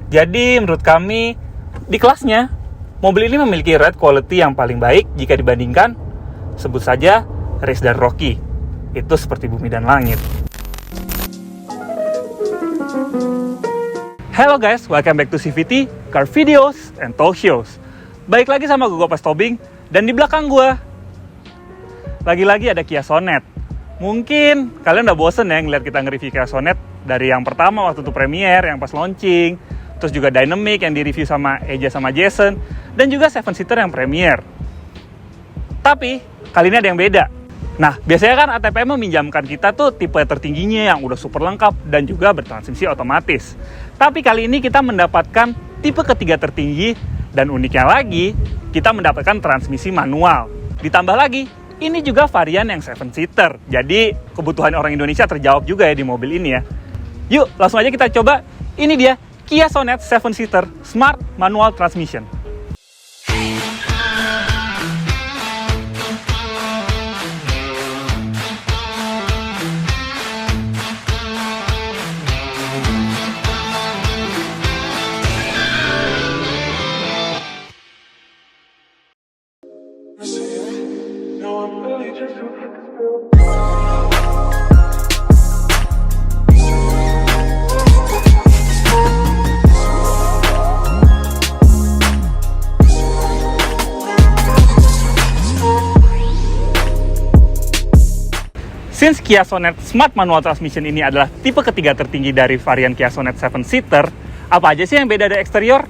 Jadi menurut kami di kelasnya, mobil ini memiliki ride quality yang paling baik jika dibandingkan, sebut saja, Race dan Rocky. Itu seperti bumi dan langit. Hello guys, welcome back to CVT, Car Videos and Talk Shows. Baik lagi sama gue Pas Tobing, dan di belakang gue lagi-lagi ada Kia Sonet. Mungkin kalian udah bosen ya ngeliat kita nge-review Kia Sonet dari yang pertama waktu itu premiere, yang pas launching, terus juga Dynamic yang di-review sama Eja sama Jason, dan juga 7-seater yang premiere. Tapi kali ini ada yang beda. Nah, biasanya kan ATPM meminjamkan kita tuh tipe tertingginya yang udah super lengkap dan juga bertransmisi otomatis. Tapi kali ini kita mendapatkan tipe ketiga tertinggi dan uniknya lagi, kita mendapatkan transmisi manual. Ditambah lagi, ini juga varian yang 7-seater. Jadi, kebutuhan orang Indonesia terjawab juga ya di mobil ini ya. Yuk, langsung aja kita coba. Ini dia, Kia Sonet 7-seater Smart Manual Transmission. Since Kia Sonet Smart Manual Transmission ini adalah tipe ketiga tertinggi dari varian Kia Sonet 7-seater, apa aja sih yang beda dari eksterior?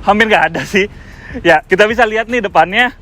Hampir nggak ada sih. Ya, kita bisa lihat nih depannya,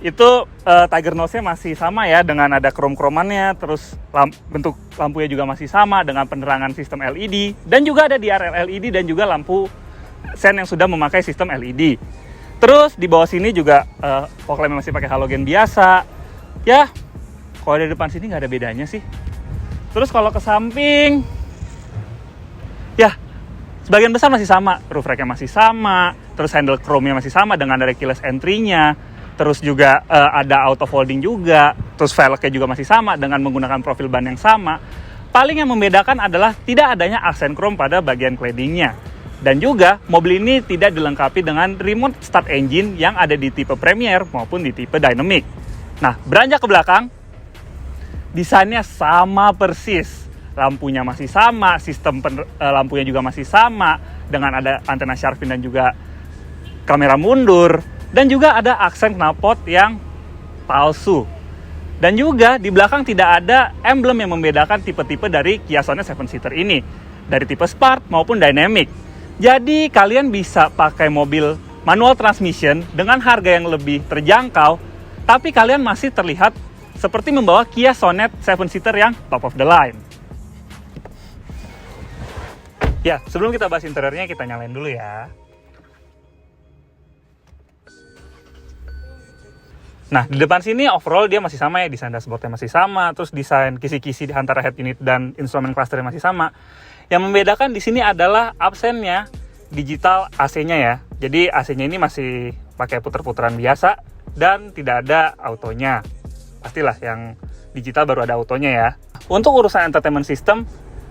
itu Tiger Nose-nya masih sama ya, dengan ada krom-kromannya, terus bentuk lampunya juga masih sama, dengan penerangan sistem LED, dan juga ada DRL LED dan juga lampu sen yang sudah memakai sistem LED. Terus di bawah sini juga fog lamp masih pakai halogen biasa. Ya, kalau dari depan sini nggak ada bedanya sih. Terus kalau ke samping, ya sebagian besar masih sama. Roof rack-nya masih sama, terus handle chrome-nya masih sama dengan ada keyless entry-nya. Terus juga ada auto folding juga. Terus velgnya juga masih sama dengan menggunakan profil ban yang sama. Paling yang membedakan adalah tidak adanya aksen chrome pada bagian cladding-nya. Dan juga mobil ini tidak dilengkapi dengan remote start engine yang ada di tipe Premier maupun di tipe Dynamic. Nah, beranjak ke belakang, desainnya sama persis. Lampunya masih sama, sistem lampunya juga masih sama, dengan ada antena shark fin dan juga kamera mundur. Dan juga ada aksen knalpot yang palsu. Dan juga di belakang tidak ada emblem yang membedakan tipe-tipe dari Kia Sonet 7-seater ini. Dari tipe Sport maupun Dynamic. Jadi kalian bisa pakai mobil manual transmission dengan harga yang lebih terjangkau, tapi kalian masih terlihat seperti membawa Kia Sonet 7-seater yang top of the line. Ya, sebelum kita bahas interiornya, kita nyalain dulu ya. Nah, di depan sini overall dia masih sama ya, desain dashboardnya masih sama, terus desain kisi-kisi di antara head unit dan instrumen clusternya masih sama. Yang membedakan di sini adalah absennya digital AC-nya ya. Jadi AC-nya ini masih pakai puter-puteran biasa dan tidak ada autonya. Pastilah yang digital baru ada autonya ya. Untuk urusan entertainment system,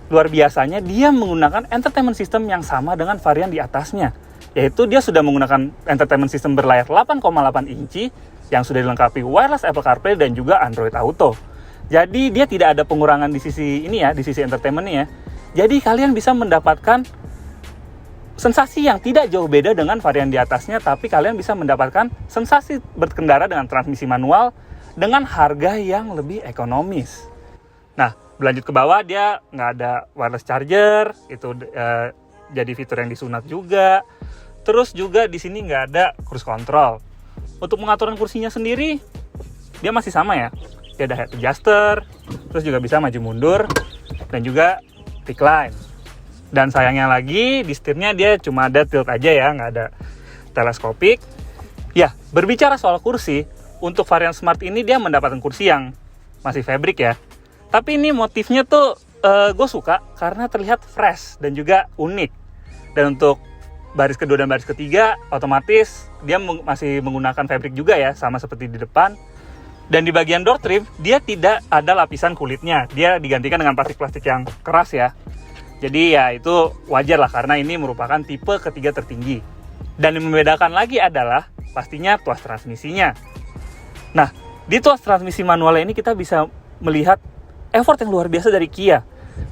luar biasanya dia menggunakan entertainment system yang sama dengan varian di atasnya. Yaitu dia sudah menggunakan entertainment system berlayar 8,8 inci yang sudah dilengkapi wireless Apple CarPlay dan juga Android Auto. Jadi dia tidak ada pengurangan di sisi ini ya, di sisi entertainment-nya ya. Jadi kalian bisa mendapatkan sensasi yang tidak jauh beda dengan varian di atasnya, tapi kalian bisa mendapatkan sensasi berkendara dengan transmisi manual dengan harga yang lebih ekonomis. Nah, berlanjut ke bawah, dia nggak ada wireless charger, itu jadi fitur yang disunat juga. Terus juga di sini nggak ada cruise control. Untuk pengaturan kursinya sendiri, dia masih sama ya. Dia ada head adjuster, terus juga bisa maju mundur, dan juga recline. Dan sayangnya lagi, di setirnya dia cuma ada tilt aja ya, nggak ada teleskopik. Ya, berbicara soal kursi, untuk varian Smart ini dia mendapatkan kursi yang masih fabric ya. Tapi ini motifnya tuh gue suka karena terlihat fresh dan juga unik. Dan untuk baris kedua dan baris ketiga, otomatis dia masih menggunakan fabric juga ya, sama seperti di depan. Dan di bagian door trim, dia tidak ada lapisan kulitnya. Dia digantikan dengan plastik-plastik yang keras ya. Jadi ya itu wajar lah karena ini merupakan tipe ketiga tertinggi. Dan yang membedakan lagi adalah pastinya tuas transmisinya. Nah, di tuas transmisi manual ini kita bisa melihat effort yang luar biasa dari Kia.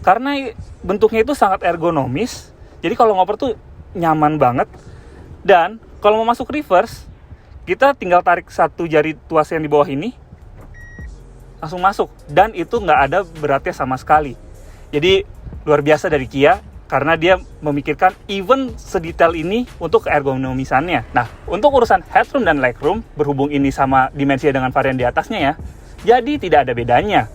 Karena bentuknya itu sangat ergonomis. Jadi kalau ngoper tuh nyaman banget. Dan kalau mau masuk reverse, kita tinggal tarik satu jari tuas yang di bawah ini, langsung masuk. Dan itu nggak ada beratnya sama sekali. Jadi luar biasa dari Kia. Karena dia memikirkan even sedetail ini untuk keergonomisannya. Nah, untuk urusan headroom dan legroom, berhubung ini sama dimensinya dengan varian di atasnya ya, jadi tidak ada bedanya.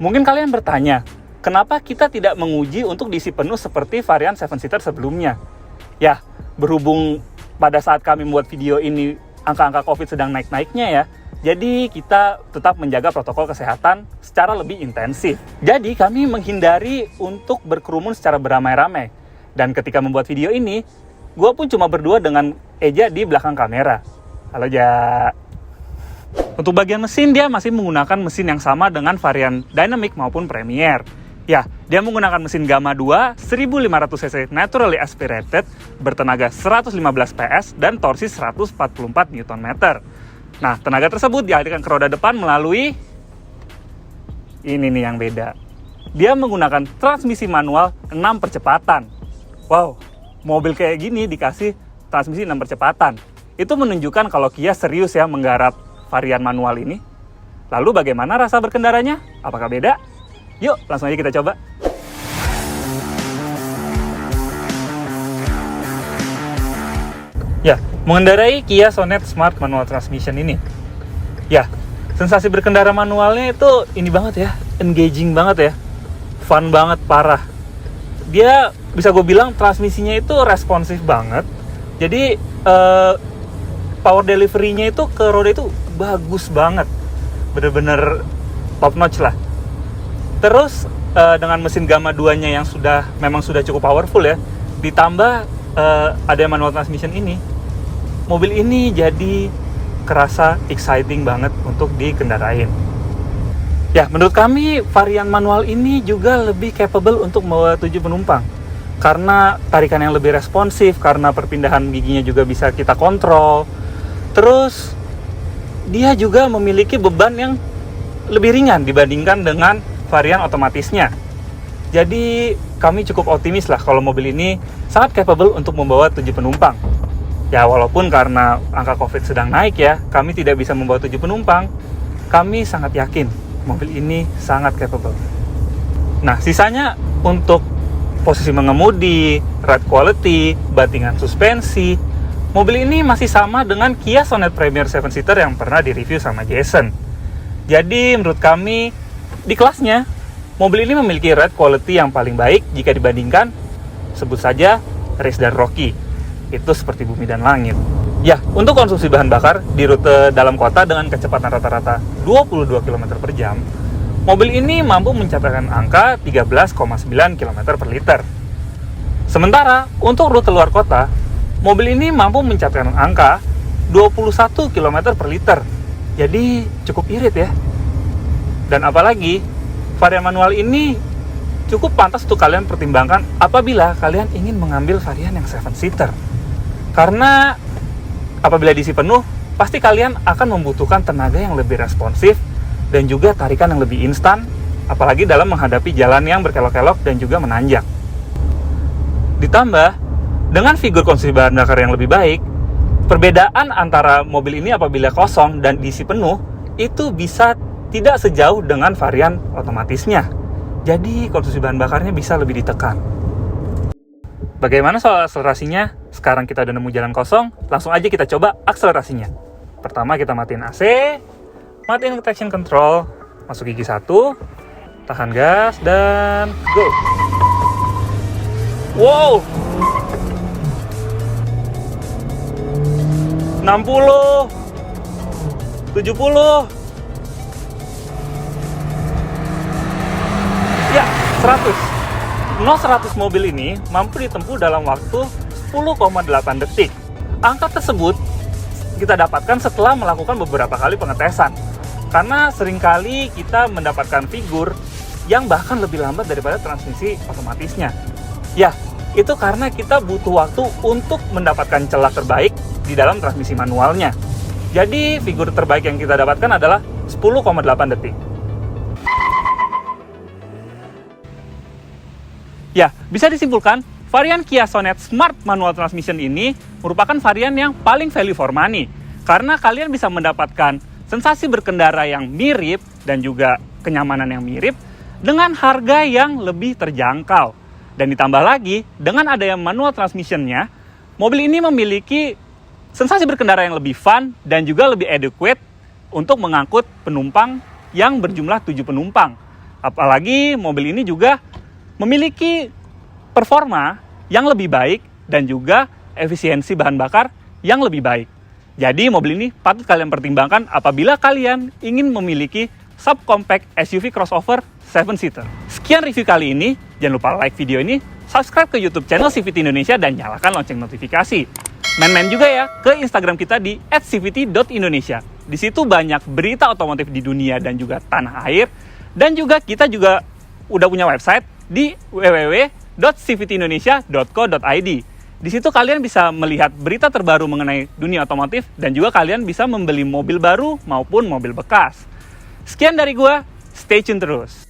Mungkin kalian bertanya, kenapa kita tidak menguji untuk diisi penuh seperti varian 7-seater sebelumnya? Ya, berhubung pada saat kami membuat video ini, angka-angka COVID sedang naik-naiknya ya, jadi kita tetap menjaga protokol kesehatan secara lebih intensif. Jadi kami menghindari untuk berkerumun secara beramai-ramai. Dan ketika membuat video ini, gue pun cuma berdua dengan Eja di belakang kamera. Halo Ja. Untuk bagian mesin dia masih menggunakan mesin yang sama dengan varian Dynamic maupun Premier. Ya, dia menggunakan mesin Gamma 2 1500cc naturally aspirated bertenaga 115 PS dan torsi 144 Nm. Nah, tenaga tersebut dialirkan ke roda depan melalui ini nih yang beda. Dia menggunakan transmisi manual 6 percepatan. Wow, mobil kayak gini dikasih transmisi 6 percepatan. Itu menunjukkan kalau Kia serius ya menggarap varian manual ini. Lalu bagaimana rasa berkendaranya? Apakah beda? Yuk, langsung aja kita coba. Ya, mengendarai Kia Sonet Smart Manual Transmission ini. Ya, sensasi berkendara manualnya itu ini banget ya, engaging banget ya. Fun banget, parah. Dia bisa gue bilang transmisinya itu responsif banget. Jadi, power delivery-nya itu ke roda itu bagus banget. Bener-bener top notch lah. Terus, dengan mesin Gamma 2-nya yang memang sudah cukup powerful ya, ditambah ada manual transmission ini, mobil ini jadi kerasa exciting banget untuk dikendarain. Ya, menurut kami varian manual ini juga lebih capable untuk membawa 7 penumpang. Karena tarikan yang lebih responsif, karena perpindahan giginya juga bisa kita kontrol. Terus, dia juga memiliki beban yang lebih ringan dibandingkan dengan varian otomatisnya. Jadi, kami cukup optimis lah kalau mobil ini sangat capable untuk membawa 7 penumpang. Ya, walaupun karena angka COVID sedang naik ya, kami tidak bisa membawa 7 penumpang, kami sangat yakin mobil ini sangat capable. Nah, sisanya untuk posisi mengemudi, ride quality, bantingan suspensi, mobil ini masih sama dengan Kia Sonet Premier 7-seater yang pernah direview sama Jason. Jadi, menurut kami, di kelasnya, mobil ini memiliki ride quality yang paling baik jika dibandingkan, sebut saja, Race dan Rocky. Itu seperti bumi dan langit. Ya, untuk konsumsi bahan bakar di rute dalam kota dengan kecepatan rata-rata 22 km per jam, mobil ini mampu mencatatkan angka 13,9 km per liter. Sementara, untuk rute luar kota, mobil ini mampu mencatatkan angka 21 km per liter. Jadi, cukup irit ya. Dan apalagi, varian manual ini cukup pantas untuk kalian pertimbangkan apabila kalian ingin mengambil varian yang 7-seater. Karena apabila diisi penuh, pasti kalian akan membutuhkan tenaga yang lebih responsif dan juga tarikan yang lebih instan, apalagi dalam menghadapi jalan yang berkelok-kelok dan juga menanjak. Ditambah, dengan figur konsumsi bahan bakar yang lebih baik, perbedaan antara mobil ini apabila kosong dan diisi penuh, itu bisa tidak sejauh dengan varian otomatisnya. Jadi, konsumsi bahan bakarnya bisa lebih ditekan. Bagaimana soal akselerasinya? Sekarang kita udah nemu jalan kosong, langsung aja kita coba akselerasinya. Pertama kita matiin AC, matiin traction control, masuk gigi 1, tahan gas, dan go. Wow! 60, 70, ya 100. 0-100 mobil ini mampu ditempuh dalam waktu 10,8 detik. Angka tersebut kita dapatkan setelah melakukan beberapa kali pengetesan. Karena seringkali kita mendapatkan figur yang bahkan lebih lambat daripada transmisi otomatisnya. Ya, itu karena kita butuh waktu untuk mendapatkan celah terbaik di dalam transmisi manualnya. Jadi, figur terbaik yang kita dapatkan adalah 10,8 detik. Ya, bisa disimpulkan, varian Kia Sonet Smart Manual Transmission ini merupakan varian yang paling value for money. Karena kalian bisa mendapatkan sensasi berkendara yang mirip dan juga kenyamanan yang mirip dengan harga yang lebih terjangkau. Dan ditambah lagi, dengan adanya manual transmissionnya, mobil ini memiliki sensasi berkendara yang lebih fun dan juga lebih adequate untuk mengangkut penumpang yang berjumlah 7 penumpang. Apalagi mobil ini juga memiliki performa yang lebih baik dan juga efisiensi bahan bakar yang lebih baik. Jadi mobil ini patut kalian pertimbangkan apabila kalian ingin memiliki subcompact SUV crossover 7-seater. Sekian review kali ini, jangan lupa like video ini, subscribe ke YouTube channel CVT Indonesia dan nyalakan lonceng notifikasi. Main-main juga ya ke Instagram kita di @cvt.indonesia. Di situ banyak berita otomotif di dunia dan juga tanah air. Dan juga kita juga udah punya website di www.cvtindonesia.co.id. Di situ kalian bisa melihat berita terbaru mengenai dunia otomotif dan juga kalian bisa membeli mobil baru maupun mobil bekas. Sekian dari gua, stay tune terus.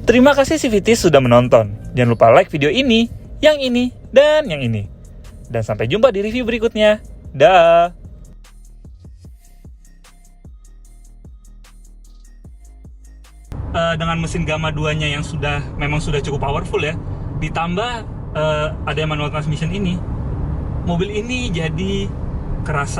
Terima kasih CVT sudah menonton. Jangan lupa like video ini, yang ini, dan yang ini. Dan sampai jumpa di review berikutnya. Dah. Dengan mesin Gamma 2-nya yang memang sudah cukup powerful ya, ditambah ada manual transmission ini, mobil ini jadi kerasa